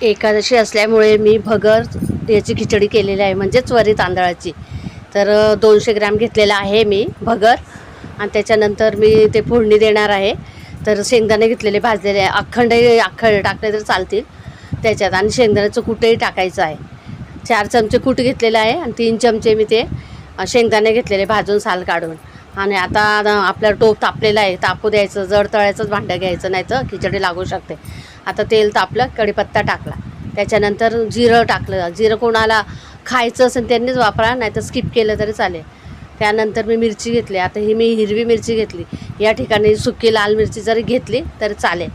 एकादशी असल्यामुळे मी भगर याची खिचडी केलेली आहे, म्हणजेच वरी तांदळाची. तर 200 ग्रॅम घेतलेला आहे मी भगर. आणि त्याच्यानंतर मी ते फोडणी देणार आहे. तर शेंगदाणे घेतलेले भाजलेले आहे, अख्खंड टाकले तर चालतील त्याच्यात. आणि शेंगदाण्याचं कूटही टाकायचं आहे. 4 चमचे कूट घेतलेलं आहे आणि 3 चमचे मी ते शेंगदाणे घेतलेले भाजून साल काढून. आणि आता आपला टोप तापलेला आहे, तापू द्यायचं. जड तळ्याचंच भांडं घ्यायचं, नाही तर खिचडी लागू शकते. आता तेल तापलं, कढीपत्ता टाकला, त्याच्यानंतर जिरं टाकलं. जिरं कोणाला खायचं असेल त्यांनीच वापरा, नाही तर स्किप केलं तरी चालेल. त्यानंतर मी मिरची घेतली. आता ही मी हिरवी मिरची घेतली. या ठिकाणी सुकी लाल मिरची जरी घेतली तरी चालेल.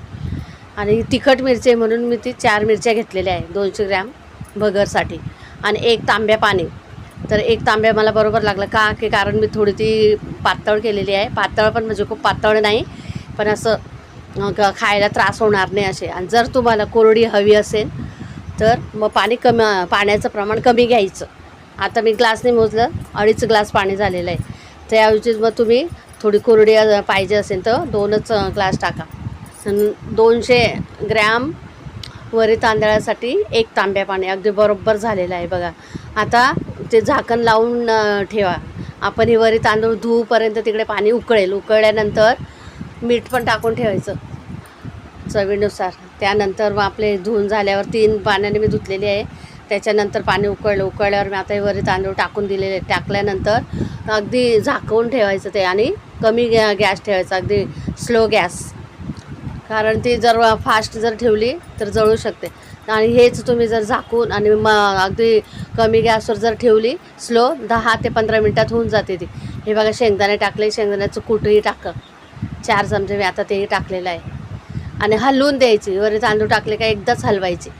आणि तिखट मिरची म्हणून मी ती 4 मिरच्या घेतलेल्या आहे 200 ग्रॅम भगरसाठी. आणि 1 तांब्या पाणी. तर 1 तांब्या मला बरोबर लागलं का की कारण मी थोडी ती पातळ केलेली आहे. पातळ पण म्हणजे खूप पातळ नाही, पण असं खायला त्रास होणार नाही असे. आणि जर तुम्हाला कोरडी हवी असेल तर मग पाण्याचं प्रमाण कमी घ्यायचं. आता मी ग्लासने मोजलं, 2.5 ग्लास पाणी झालेलं आहे. त्याऐवजी मग तुम्ही थोडी कोरडी पाहिजे असेल तर 2च ग्लास टाका. 200 ग्रॅम वरी तांदळासाठी 1 तांब्या पाणी अगदी बरोबर झालेलं आहे बघा. आता ते झाकण लावून ठेवा. आपण ही वरी तांदूळ धुवूपर्यंत तिकडे पाणी उकळेल. उकळल्यानंतर मीठ पण टाकून ठेवायचं चवीनुसार. त्यानंतर मग आपले धुवून झाल्यावर 3 पाण्याने मी धुतलेली आहे. त्याच्यानंतर पाणी उकळल्यावर मी आता हे वरी तांदूळ टाकून दिलेले. टाकल्यानंतर अगदी झाकवून ठेवायचं ते. आणि कमी गॅस ठेवायचा, अगदी स्लो गॅस. कारण ती जर फास्ट जर ठेवली तर जळू शकते. आणि हेच तुम्ही जर झाकून आणि अगदी कमी गॅसवर जर ठेवली स्लो, 10 ते 15 मिनटात होऊन जाते ती. हे बघा, शेंगदाणे टाकले, शेंगदाण्याचं कूटही टाकलं 4 चमचे मी आता तेही टाकलेलं आहे. आणि हलवून द्यायची. वरी तांदूळ टाकले का एकदाच हलवायची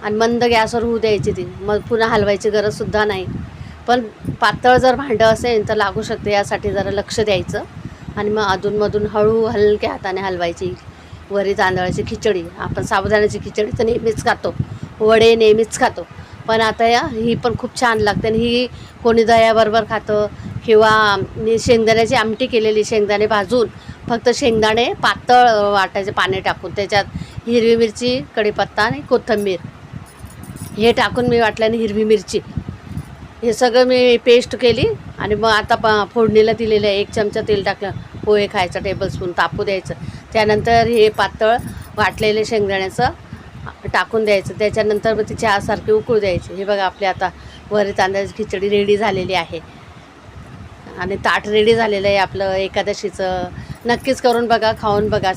आणि मंद गॅसवर होऊ द्यायची ती. मग पुन्हा हलवायची गरजसुद्धा नाही. पण पातळ जर भांडं असेल तर लागू शकते, यासाठी जरा लक्ष द्यायचं. आणि मग अधूनमधून हलक्या हाताने हलवायची वरी तांदळाची खिचडी. आपण साबुदाण्याची खिचडी तर नेहमीच खातो, वडे नेहमीच खातो, पण आता ही पण खूप छान लागते. आणि ही कोणी दह्याबरोबर खातं. किंवा मी शेंगदाण्याची आमटी केलेली, शेंगदाणे भाजून फक्त शेंगदाणे पातळ वाटायचे पाणी टाकून, त्याच्यात हिरवी मिरची, कढीपत्ता आणि कोथिंबीर हे टाकून मी वाटल्याने हिरवी मिरची हे सगळं मी पेस्ट केली. आणि मग आता फोडणीला दिलेलं आहे. 1 चमचा तेल टाकलं, पोहे खायचा टेबलस्पून, तापू द्यायचं. त्यानंतर हे पातळ वाटलेले शेंगदाण्याचं टाकून द्यायचं. त्याच्यानंतर मग ती चहासारखी उकळू द्यायची. हे बघा, आपली आता वरी तांदळाची खिचडी रेडी झालेली आहे. आणि ताट रेडी झालेलं आहे आपलं एकादशीचं. नक्कीच करून बघा, खाऊन बघा.